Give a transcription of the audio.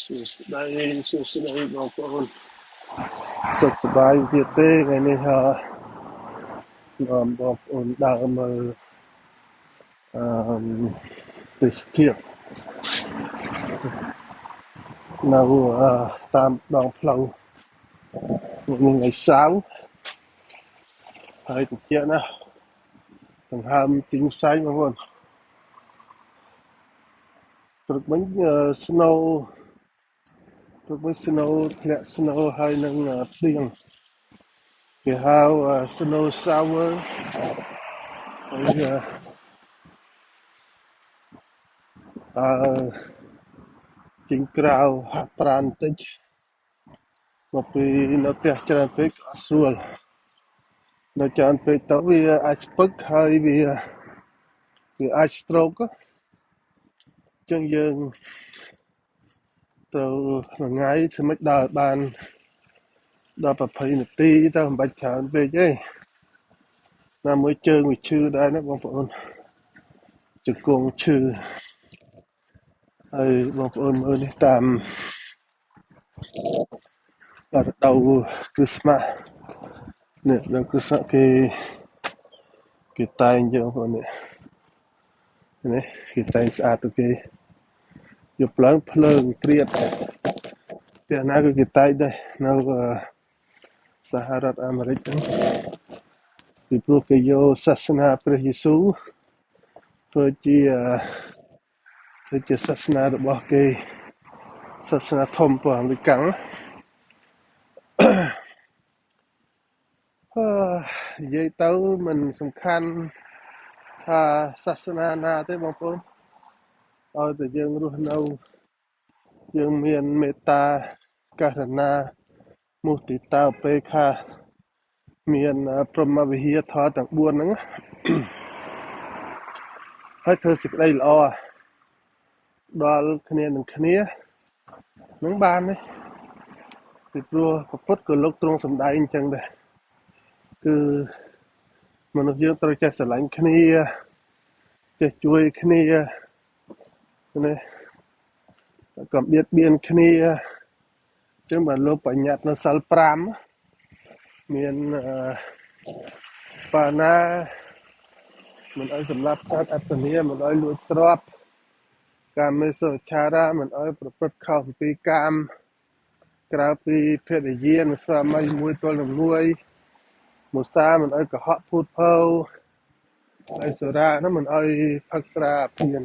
សួស្តីបងប្អូនសុខសប្បាយទៀតទេថ្ងៃនេះនាំបងប្អូនដើរមើលអឺទេសភាពនៅតាមដងផ្លូវថ្ងៃសៅរ៍ហើយតិចណាស់ដង្ហើមទីផ្សារបងប្អូនព្រឹកមិញsnow ព្រឹកមិញ snow ធ្លាក់ snow ហើយនឹងផ្ទៀងគេហៅsnow shower ហើយអឺចេញក្រៅហាត់ប្រាណបន្តិចមកពីនៅផ្ទះច្រើនពេកអត់ស្រួលនៅច្រើនពេកទៅវាអាចស្ពឹកហើយវាអាច stroke អញ្ចឹងយើងត្រូវមួយថ្ងៃធ្វើម៉េចដើរបានដល់20នាទីទៅមិនបាច់ច្រើនពេកទេណាមួយជើងវាឈឺដែរណាបងប្អូនជង្គង់ឈឺហើយបងប្អូនមើលនេះតាមរដូវគ្រីស្មាស់នេះរដូវគ្រីស្មាស់គេតែងយកបងប្អូននេះគេតែងស្អាតទៅគេយកភ្លើងព្រាតផ្ទះណាក៏គេតែងដែរនៅសហរដ្ឋអាមេរិកហ្នឹងពីព្រោះគេយកសាសនាព្រះយេស៊ូវធ្វើជាសាសនារបស់គេសាសនាធំរបស់អាមេរិកនិយាយទៅមិនសំខាន់ថាសាសនាណាទេបងប្អូនឲ្យតែយើងរស់នៅយើងមានមេត្តាករុណាមុទិតាឧបេក្ខាមានព្រហ្មវិហារធម៌ទាំង4ហ្នឹងហើយធ្វើសេចក្តីល្អដល់គ្នានឹងគ្នានឹងបានទេពីព្រោះពុទ្ធក៏លោកទ្រង់សម្ដែងអញ្ចឹងដែរគឺមនុស្សយើងត្រូវចេះស្រឡាញ់គ្នាចេះជួយគ្នាណាកុំបៀតបៀនគ្នាអញ្ចឹងបានលោកបញ្ញត្តិនៅសិល5មានបាណាមិនឲ្យសម្លាប់សត្វអត្តនីមិនឲ្យលួចទ្រព្យកាមេសុឆារាមិនឲ្យប្រព្រឹត្តខុសអំពីកាមក្រៅពីភរិយានិងស្វាមីមួយទល់នឹងមួយមុសាមិនឲ្យកុហកភូតភៅហើយសុរាហ្នឹងមិនឲ្យផឹកស្រាអាភៀន